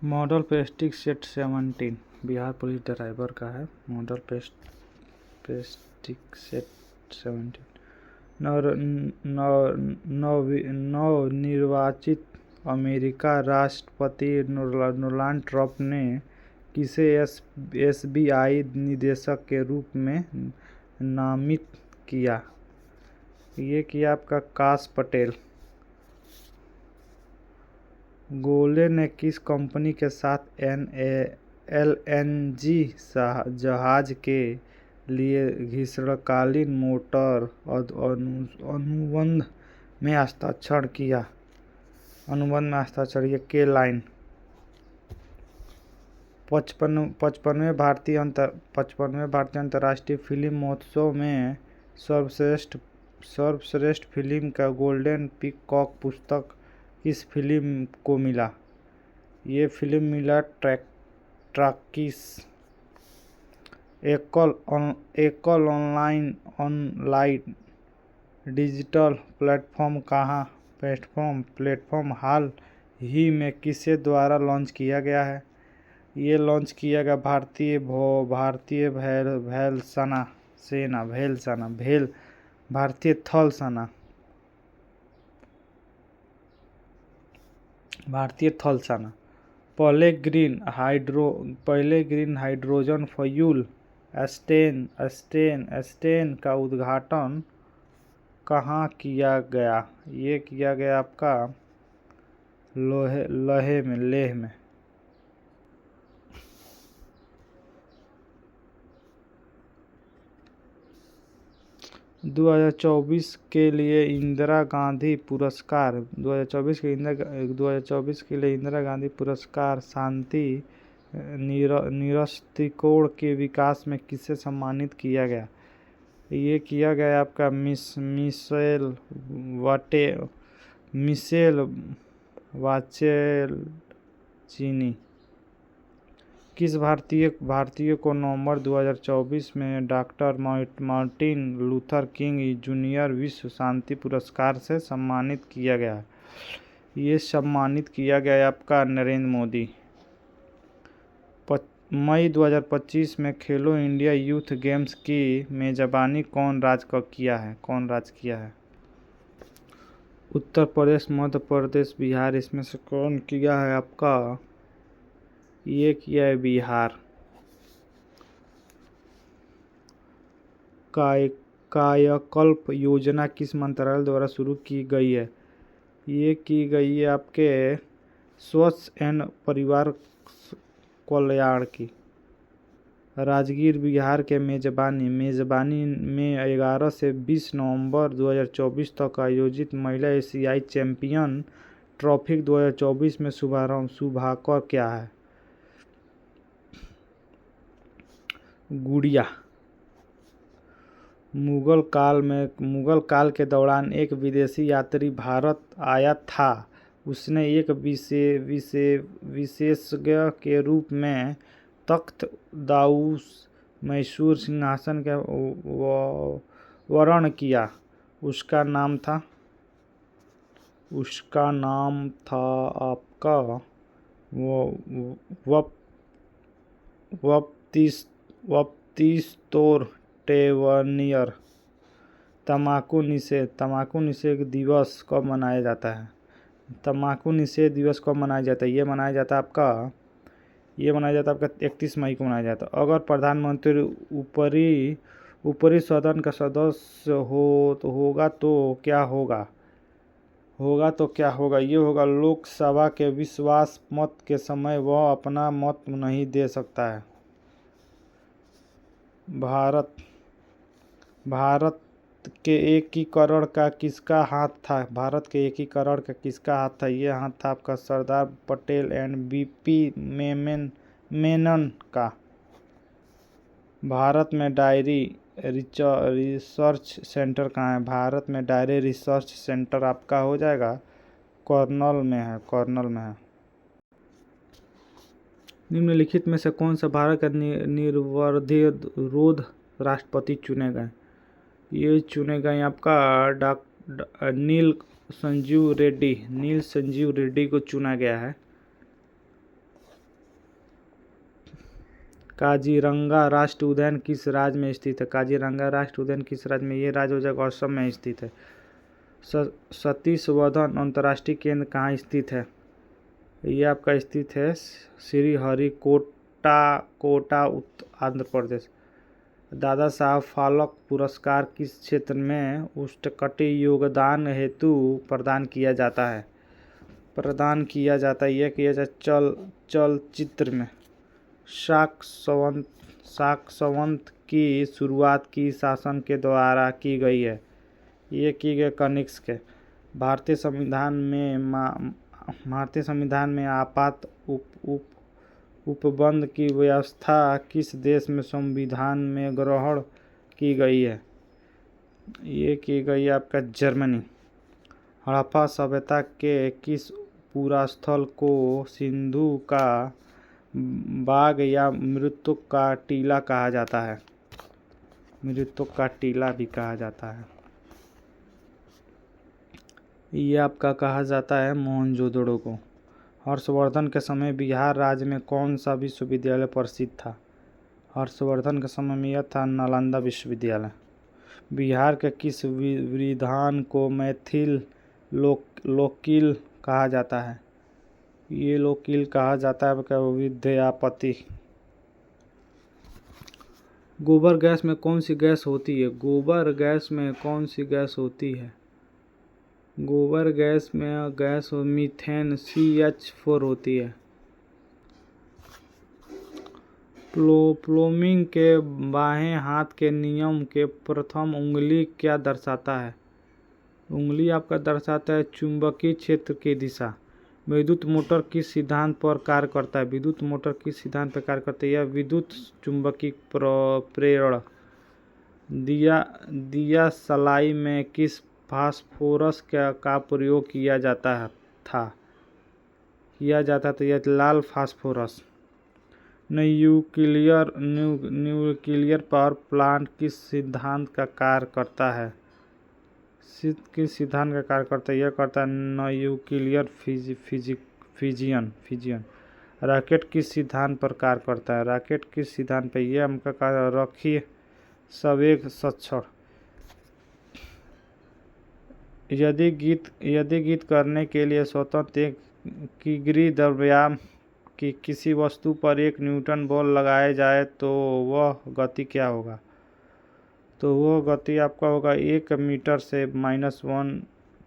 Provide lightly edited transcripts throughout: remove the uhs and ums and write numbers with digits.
Model peptic set 17 Bihar police driver का है। Model peptic set 17 नवनिर्वाचित अमेरिका राष्ट्रपति डोनाल्ड ट्रंप ने किसे एसबीआई निदेशक के रूप में नामित किया? ये किया आपका काश पटेल। गोले ने किस कंपनी के साथ एलएनजी जहाज के लिए ग्रीष्मकालीन मोटर अनुबंध में हस्ताक्षर किया? ये के लाइन। 55वें भारतीय अंतर्राष्ट्रीय फिल्म महोत्सव में सर्वश्रेष्ठ फिल्म का गोल्डन पीकॉक पुरस्कार किस फिल्म को मिला? ये फिल्म मिला ट्रैकिस। एकल ऑनलाइन डिजिटल प्लेटफॉर्म हाल ही में किसके द्वारा लॉन्च किया गया है? ये लॉन्च किया गया भारतीय थल सेना। पहले ग्रीन हाइड्रोजन फ्यूल स्टेशन का उद्घाटन कहाँ किया गया? ये किया गया आपका लेह में। 2024 के लिए इंदिरा गांधी पुरस्कार शांति निरस्त्रीकोण के विकास में किसे सम्मानित किया गया? ये किया गया आपका मिशेल वाचेलचीनी। किस भारतीय को नवंबर 2024 में doctor Martin Luther king junior विश्व शांति पुरस्कार से सम्मानित किया गया? ये सम्मानित किया गया आपका नरेंद्र मोदी। मई 2025 में खेलो इंडिया यूथ गेम्स की मेजबानी कौन राज्य किया है? उत्तर प्रदेश, मध्य प्रदेश, बिहार। इसमें से कौन किया है आपका? ये किया है बिहार। कायाकल्प योजना किस मंत्रालय द्वारा शुरू की गई है? ये की गई है आपके स्वास्थ्य एवं परिवार कल्याण की। राजगीर बिहार के मेजबानी में 11 से 20 नवंबर 2024 तक आयोजित महिला एशियाई चैंपियन ट्रॉफी 2024 में शुभाकर क्या है? गुड़िया। मुगल काल के दौरान एक विदेशी यात्री भारत आया था। उसने एक विशेषज्ञ के रूप में तख्त दाऊस मैसूर सिंहासन का वर्ण किया। उसका नाम था आपका वप्तिस्तोर टेवनियर। तंबाकू निषेध दिवस कब मनाया जाता है? ये मनाया जाता है आपका 31 मई को मनाया जाता है। अगर प्रधानमंत्री ऊपरी सदन का सदस्य होगा तो क्या होगा? ये होगा लोकसभा के विश्वास मत के समय वह अपना मत नहीं दे सकता है। भारत के एकीकरण का किसका हाथ था? ये हाथ था आपका सरदार पटेल एंड बीपी मेनन का। भारत में डायरी रिसर्च सेंटर कहाँ है? भारत में डायरी रिसर्च सेंटर आपका हो जाएगा कर्नल में है। निम्नलिखित में से कौन सा भारत का निर्विरोध राष्ट्रपति चुने गए? ये चुने गए आपका नील संजीव रेड्डी को चुना गया है। काजीरंगा राष्ट्रीय उद्यान किस राज्य में स्थित है? काजीरंगा राष्ट्रीय उद्यान किस राज्य में? ये राज्य हो जाएगा असम में स्थित है। सतीश धवन अंतर्राष्ट्रीय केंद्र कहाँ स्थित है? ये आपका स्थित है श्रीहरिकोटा आंध्र प्रदेश। दादा साहब फाल्के पुरस्कार किस क्षेत्र में उष्णकटिबंधीय योगदान हेतु प्रदान किया जाता है? यह किया जाता चलचित्र में। शाकंभरी की शुरुआत की शासन के द्वारा की गई है? ये की गई कनिष्क के। भारतीय संविधान में आपात उपबंध की व्यवस्था किस देश में संविधान में ग्रहण की गई है? ये की गई आपका जर्मनी। हड़प्पा सभ्यता के किस पुरास्थल को सिंधु का बाग या मृत्यु का टीला कहा जाता है? मृत्यु का टीला भी कहा जाता है। ये आपका कहा जाता है मोहनजोदड़ो को। हर्षवर्धन के समय बिहार राज्य में कौन सा विश्वविद्यालय प्रसिद्ध था? हर्षवर्धन के समय में यह था नालंदा विश्वविद्यालय। बिहार के किस विधान को मैथिल लोककिल कहा जाता है? ये लोककिल कहा जाता है विद्यापति। गोबर गैस में कौन सी गैस होती है? गोबर गैस में कौन सी गैस होती है? गोबर गैस में गैस मीथेन CH4 होती है। प्लम्बिंग के बाएं हाथ के नियम के प्रथम उंगली क्या दर्शाता है? उंगली आपका दर्शाता है चुंबकीय क्षेत्र की दिशा। विद्युत मोटर किस सिद्धांत पर कार्य करता है? विद्युत मोटर किस सिद्धांत पर कार्य करता है? यह विद्युत चुंबकीय प्रेरण। दिया सलाई में किस फास्फोरस का प्रयोग किया जाता था? यह लाल फास्फोरस। न्यूक्लियर पावर प्लांट किस सिद्धांत का कार्य करता है? किस सिद्धांत का कार्य करता है? यह करता है न्यूक्लियर फिजियन। रॉकेट किस सिद्धांत पर कार्य करता है? रॉकेट किस सिद्धांत पर? यह हमका कार्य रखिए संवेग संरक्षण। यदि गीत करने के लिए स्वतंत्र एक किग्री द्रव्यमान की किसी वस्तु पर 1 न्यूटन बल लगाया जाए तो वह गति क्या होगा? तो वह गति आपका होगा 1 मीटर से -1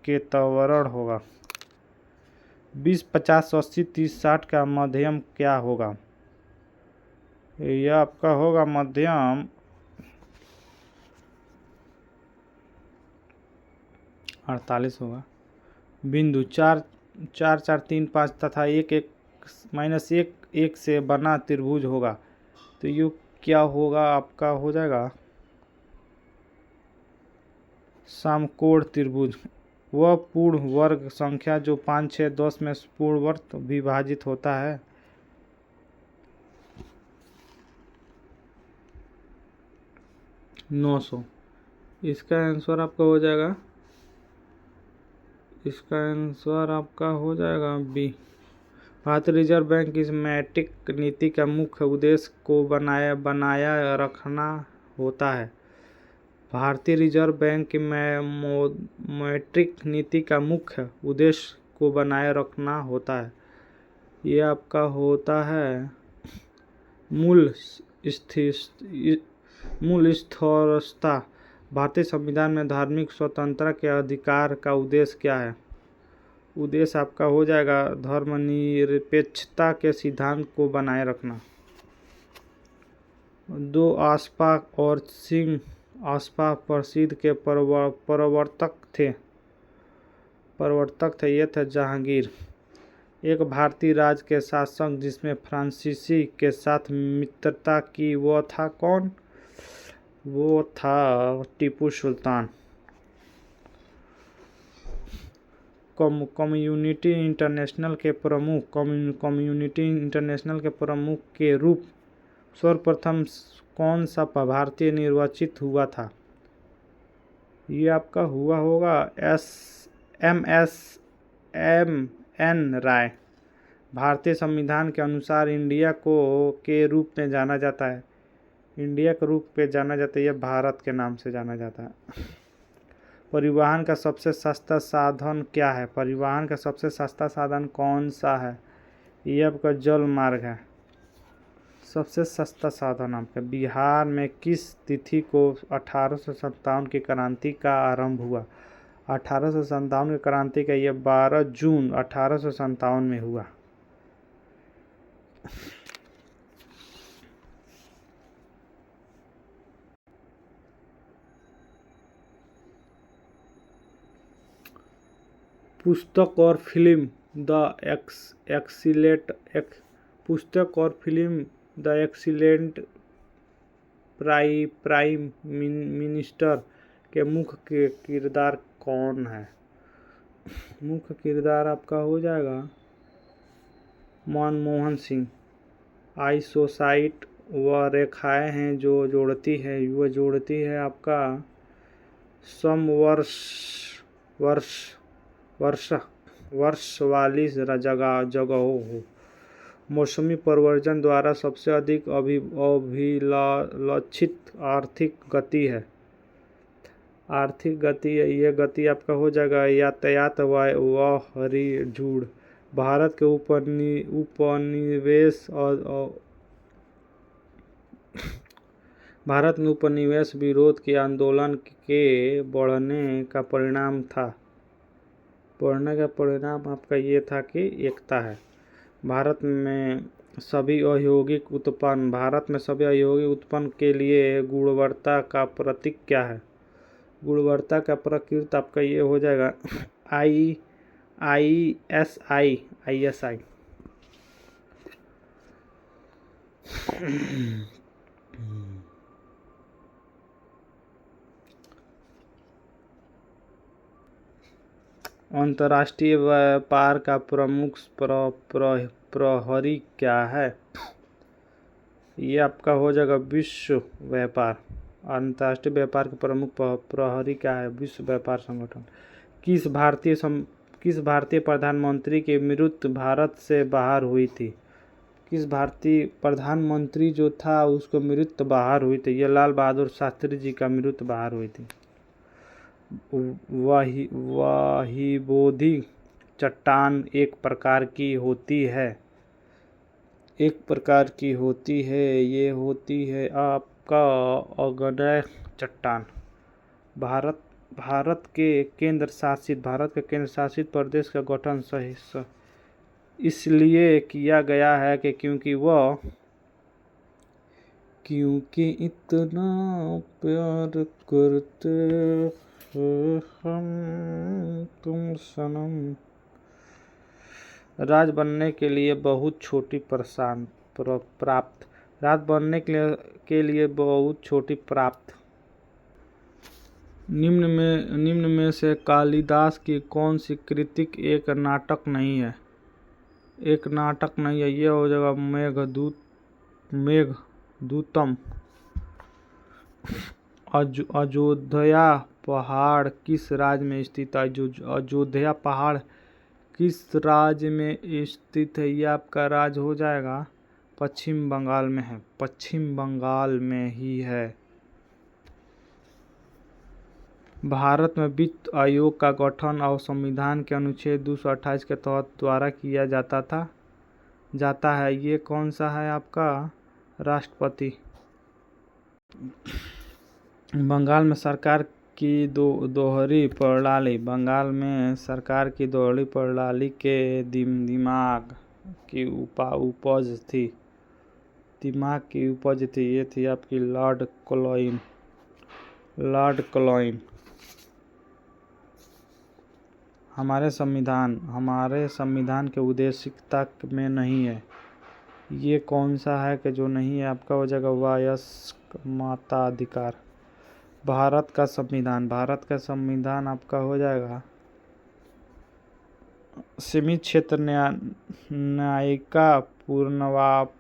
के त्वरण होगा। 20, 50, 80, 30, 60 का मध्यम क्या होगा? यह आपका होगा मध्यम 48 होगा। बिंदु 4, 4, 4, 3, 5 तथा 1, 1, -1, 1 से बना त्रिभुज होगा। तो ये क्या होगा? आपका हो जाएगा समकोण त्रिभुज। वह पूर्ण वर्ग संख्या जो 5, 6, 10 में पूर्णवर्त विभाजित होता है। $900। इसका आंसर आपका हो जाएगा बी। भारतीय रिजर्व बैंक की मौद्रिक नीति का मुख्य उद्देश्य को बनाया रखना होता है। भारतीय रिजर्व बैंक की मौद्रिक नीति का मुख्य उद्देश्य को बनाए रखना होता है। ये आपका होता है मूल्य स्थिरता। भारतीय संविधान में धार्मिक स्वतंत्रता के अधिकार का उद्देश्य क्या है? उद्देश्य आपका हो जाएगा धर्मनिरपेक्षता के सिद्धांत को बनाए रखना। 2 आस्पा और सिंह आस्पा प्रसिद्ध के प्रवर्तक थे। ये थे जहांगीर। एक भारतीय राज के शासक जिसमें फ्रांसीसी के साथ मित्रता की वो था कौन? वो था टीपू सुल्तान। कम्युनिटी इंटरनेशनल के प्रमुख के रूप सर्वप्रथम कौन सा भारतीय निर्वाचित हुआ था? ये आपका हुआ होगा MS MN राय। भारतीय संविधान के अनुसार इंडिया को के रूप में जाना जाता है, इंडिया के रूप में जाना जाता है, यह भारत के नाम से जाना जाता है। परिवहन का सबसे सस्ता साधन क्या है? परिवहन का सबसे सस्ता साधन कौन सा है? ये आपका जल मार्ग है सबसे सस्ता साधन आपका। बिहार में किस तिथि को 1857 की क्रांति का आरंभ हुआ? 1857 की क्रांति का ये 12 जून 1857 में हुआ। पुस्तक और film the excellent prime minister के मुख्य किरदार कौन है? मुख्य किरदार आपका हो जाएगा मनमोहन सिंह। आइसोसाइट वह रेखाएं हैं जो जोड़ती है आपका वर्ष वाली जगहों हो। मौसमी परिवर्तन द्वारा सबसे अधिक अभिलक्षित आर्थिक गति है। यह गति आपका हो जाएगा यातायात व हरिजूड़। भारत के उपनिवेश विरोध के आंदोलन के बढ़ने का परिणाम आपका ये था कि एकता है। भारत में सभी औद्योगिक उत्पन्न के लिए गुणवत्ता का प्रतीक क्या है? गुणवत्ता का प्रकृत आपका ये हो जाएगा ISI। अंतर्राष्ट्रीय व्यापार का प्रमुख प्रहरी क्या है? ये आपका हो जाएगा विश्व व्यापार। अंतर्राष्ट्रीय व्यापार का प्रमुख प्रहरी क्या है? विश्व व्यापार संगठन। किस भारतीय प्रधानमंत्री की मृत्यु भारत से बाहर हुई थी? किस भारतीय प्रधानमंत्री जो था उसको मृत्यु बाहर हुई थी? ये लाल बहादुर शास्त्री जी का मृत्यु बाहर हुई थी। वाहिबोधी चट्टान एक प्रकार की होती है, ये होती है आपका अग्नेय चट्टान। भारत के केंद्र शासित प्रदेश का गठन इसलिए किया गया है कि क्योंकि इतना प्यार करते हम तुम सनम। राज बनने के लिए बहुत छोटी प्राप्त। निम्न में से कालिदास की कौन सी कृति एक नाटक नहीं है? ये हो जाएगा मेघदूतम। अयोध्या पहाड़ किस राज्य में स्थित है? अयोध्या पहाड़ किस राज्य में स्थित है? ये आपका राज्य हो जाएगा पश्चिम बंगाल में है, पश्चिम बंगाल में ही है। भारत में वित्त आयोग का गठन और संविधान के अनुच्छेद 228 के तहत द्वारा किया जाता है। ये कौन सा है आपका? राष्ट्रपति। बंगाल में सरकार की दोहरी प्रणाली के दिमाग की उपज थी। ये थी आपकी लॉर्ड क्लोइन। हमारे संविधान के उद्देशिकता में नहीं है। ये कौन सा है कि जो नहीं है? आपका हो जाएगा वयस्क मताधिकार। भारत का संविधान आपका हो जाएगा सीमित क्षेत्र न्यायिका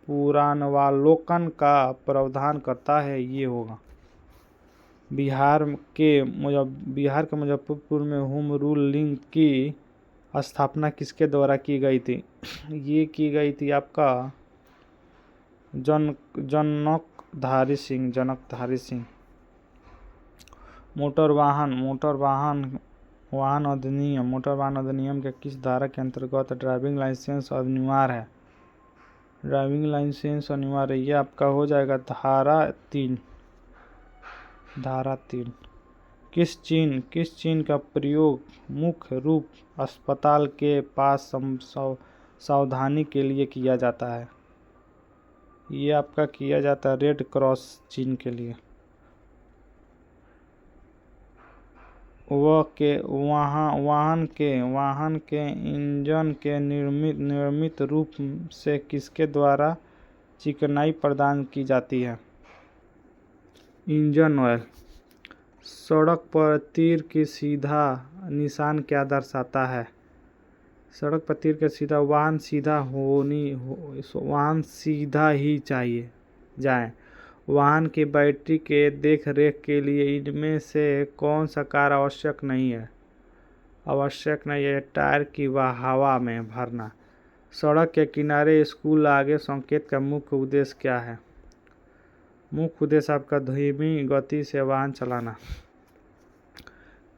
पुनरावलोकन का प्रावधान करता है। ये होगा बिहार के मुजफ्फरपुर में होम रूल लिंग की स्थापना किसके द्वारा की गई थी? ये की गई थी आपका जनकधारी सिंह। मोटर वाहन अधिनियम के किस धारा के अंतर्गत ड्राइविंग लाइसेंस अनिवार्य है? ये आपका हो जाएगा धारा 3। किस चिन्ह का प्रयोग मुख्य रूप अस्पताल के पास सावधानी के लिए किया जाता है? ये आपका किया जाता है रेड क्रॉस चिन्ह के लिए। वाहन के इंजन के निर्मित रूप से किसके द्वारा चिकनाई प्रदान की जाती है? Engine oil. सड़क पर तीर की सीधा निशान क्या दर्शाता है? सड़क पर तीर का सीधा वाहन सीधा ही चाहिए जाए। वाहन की बैटरी के देख रेख के लिए इनमें से कौन सा कार्य आवश्यक नहीं है? टायर की हवा में भरना। सड़क के किनारे स्कूल आगे संकेत का मुख्य उद्देश्य क्या है? मुख्य उद्देश्य आपका धीमी गति से वाहन चलाना।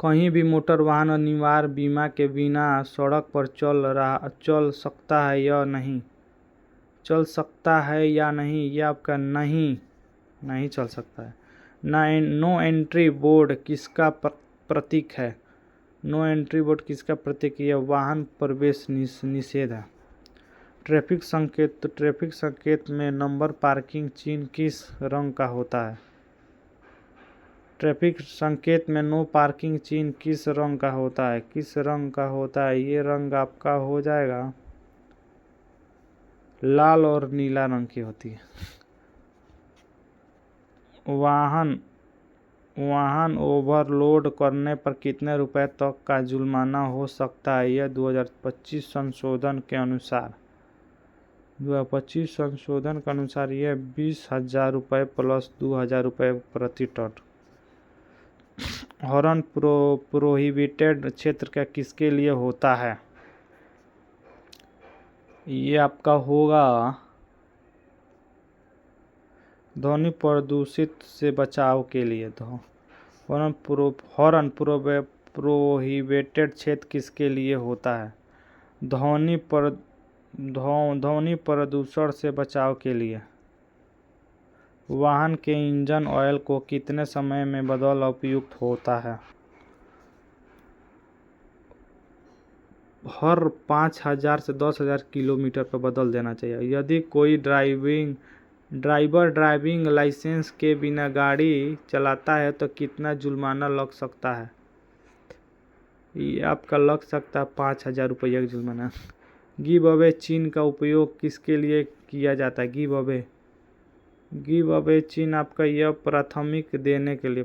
कहीं भी मोटर वाहन अनिवार्य बीमा के बिना सड़क पर चल सकता है या नहीं? ये आपका नहीं चल सकता है। नो एंट्री बोर्ड किसका प्रतीक है? यह वाहन प्रवेश निषेध है। ट्रैफिक संकेत में नंबर पार्किंग चिन्ह किस रंग का होता है? ट्रैफिक संकेत में नो पार्किंग चिन्ह किस रंग का होता है? ये रंग आपका हो जाएगा लाल और नीला रंग की होती है। वाहन ओवरलोड करने पर कितने रुपए तक का जुर्माना हो सकता है? यह 2025 संशोधन के अनुसार यह 20,000 रुपये प्लस 2,000 रुपये प्रति टन। हॉर्न प्रोहिबिटेड क्षेत्र का किसके लिए होता है? ये आपका होगा ध्वनि प्रदूषित से बचाव के लिए। हॉर्न प्रोहिबिटेड क्षेत्र किसके लिए होता है? ध्वनि प्रदूषण से बचाव के लिए। वाहन के इंजन ऑयल को कितने समय में बदलना उपयुक्त होता है? हर 5,000 से 10,000 किलोमीटर पर बदल देना चाहिए। यदि कोई ड्राइवर ड्राइविंग लाइसेंस के बिना गाड़ी चलाता है तो कितना जुर्माना लग सकता है? ये आपका लग सकता है 5,000 रुपये जुर्माना। गिव अवे चिन्ह का उपयोग किसके लिए किया जाता है? गिव अवे चिन्ह आपका यह प्राथमिक देने के लिए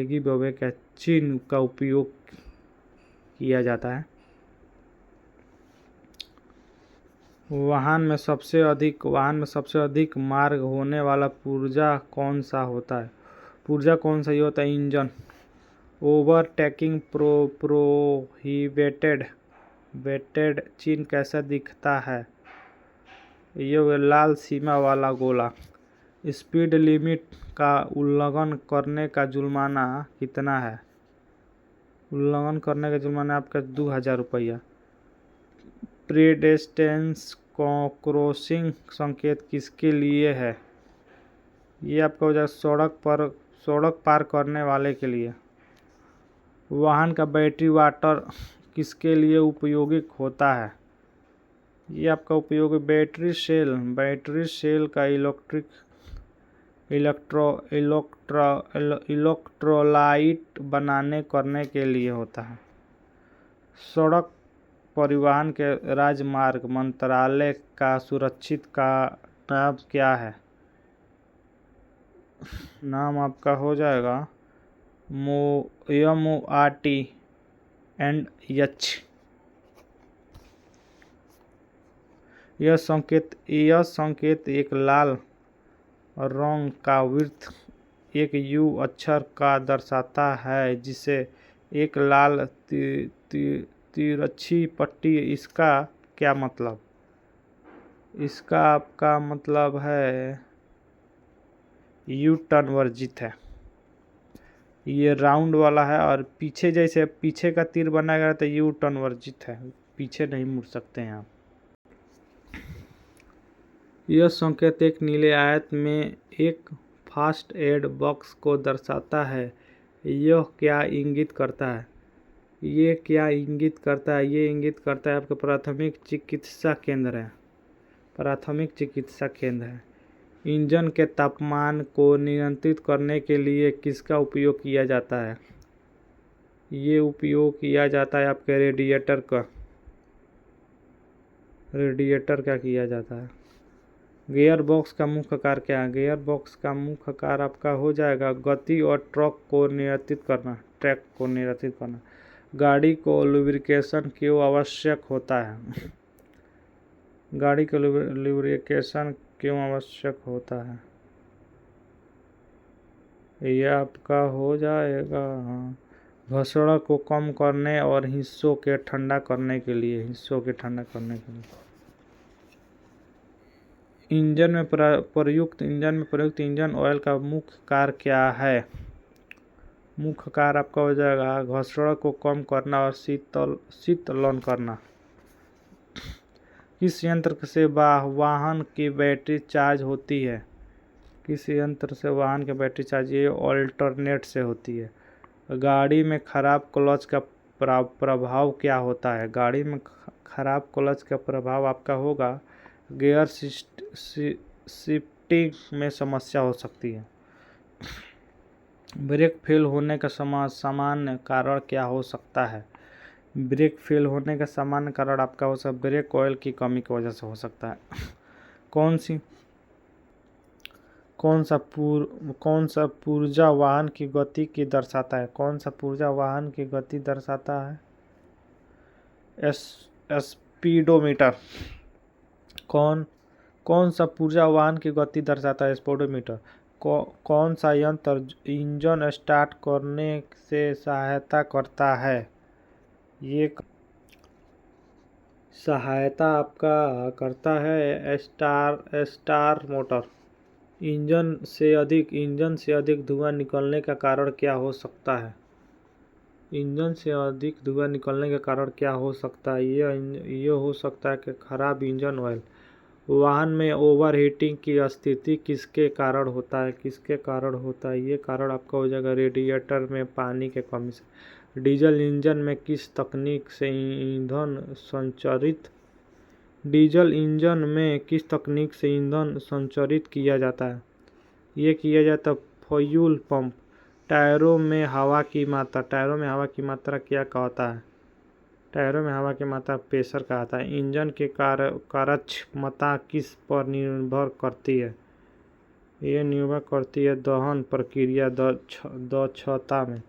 गिव अवे का चिन्ह का उपयोग किया जाता है। वाहन में सबसे अधिक मार्ग होने वाला पुर्जा कौन सा होता है? ये होता है इंजन। ओवरटेकिंग प्रोहिबिटेड चिन्ह कैसा दिखता है? ये लाल सीमा वाला गोला। स्पीड लिमिट का उल्लंघन करने का जुर्माना कितना है? आपका 2,000 रुपया। पेडेस्ट्रियंस क्रॉसिंग संकेत किसके लिए है? ये आपका हो जाएगा सड़क पार करने वाले के लिए। वाहन का बैटरी वाटर किसके लिए उपयोगी होता है? ये आपका उपयोग बैटरी सेल का इलेक्ट्रोलाइट करने के लिए होता है। सड़क परिवहन के राजमार्ग मंत्रालय का सुरक्षित का नाम क्या है? नाम आपका हो जाएगा MORTH। यह संकेत एक लाल रंग का वृत्त एक यू अक्षर का दर्शाता है जिसे एक लाल तिरछी पट्टी, इसका क्या मतलब? इसका आपका मतलब है यू टर्न वर्जित है। ये राउंड वाला है और पीछे जैसे पीछे का तीर बनाया गया तो यू टर्न वर्जित है, पीछे नहीं मुड़ सकते हैं आप। यह संकेत एक नीले आयत में एक फर्स्ट एड बॉक्स को दर्शाता है। यह क्या इंगित करता है? ये क्या इंगित करता है? ये इंगित करता है आपका प्राथमिक चिकित्सा केंद्र है। प्राथमिक चिकित्सा केंद्र है। इंजन के तापमान को नियंत्रित करने के लिए किसका उपयोग किया जाता है? ये उपयोग किया जाता है आपके रेडिएटर का। रेडिएटर का किया जाता है। गियर बॉक्स का मुख्य कार्य क्या है? गियर बॉक्स का मुख्य कार्य आपका हो जाएगा गति और ट्रैक को नियंत्रित करना। गाड़ी को लुब्रिकेशन क्यों आवश्यक होता है? गाड़ी को लुब्रिकेशन क्यों आवश्यक होता है? यह आपका हो जाएगा घर्षण को कम करने और हिस्सों के ठंडा करने के लिए। इंजन में प्रयुक्त इंजन ऑयल का मुख्य कार्य क्या है? मुख्य कार्य आपका हो जाएगा घर्षण को कम करना और शीतलन करना। किस यंत्र से वाहन की बैटरी चार्ज होती है? किस यंत्र से वाहन की बैटरी चार्ज? ये ऑल्टरनेट से होती है। गाड़ी में खराब क्लच का प्रभाव क्या होता है? गाड़ी में खराब क्लच का प्रभाव आपका होगा गियर शिफ्टिंग में समस्या हो सकती है। ब्रेक फेल होने का सामान्य कारण क्या हो सकता है? ब्रेक फेल होने का सामान्य कारण आपका हो सकता है ब्रेक ऑयल की कमी की वजह से हो सकता है। कौन सा पुर्जा वाहन की गति की दर्शाता है? कौन सा पुर्जा वाहन की गति दर्शाता है? स्पीडोमीटर। कौन सा पुर्जा वाहन की गति दर्शाता है? स्पीडोमीटर। कौन सा यंत्र इंजन स्टार्ट करने से सहायता करता है? ये सहायता आपका करता है स्टार मोटर। इंजन से अधिक धुआं निकलने का कारण क्या हो सकता है? इंजन से अधिक धुआं निकलने का कारण क्या हो सकता है? ये हो सकता है कि खराब इंजन ऑयल। वाहन में ओवरहीटिंग की स्थिति किसके कारण होता है? ये कारण आपका हो जाएगा रेडिएटर में पानी के कमी से। डीजल इंजन में किस तकनीक से ईंधन संचरित किया जाता है? ये किया जाता है फ्यूल पंप। टायरों में हवा की मात्रा क्या कहता है? टायरों में हवा की मात्रा प्रेशर कहता है। इंजन की कार्यक्षमता किस पर निर्भर करती है? ये निर्भर करती है दहन प्रक्रिया दक्षता में।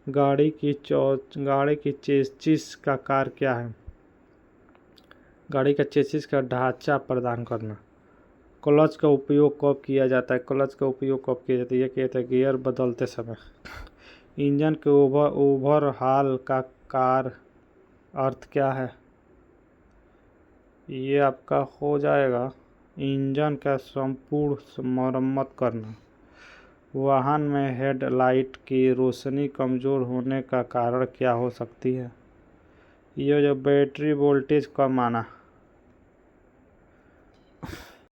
गाड़ी की चेसिस का कार्य क्या है? गाड़ी का चेसिस का ढांचा प्रदान करना। क्लच का उपयोग कब किया जाता है? ये किया जाता है गियर बदलते समय। इंजन के ओवरहाल का कार्य अर्थ क्या है? ये आपका हो जाएगा इंजन का संपूर्ण मरम्मत करना। वाहन में हेडलाइट की रोशनी कमज़ोर होने का कारण क्या हो सकती है? ये जो बैटरी वोल्टेज कम आना।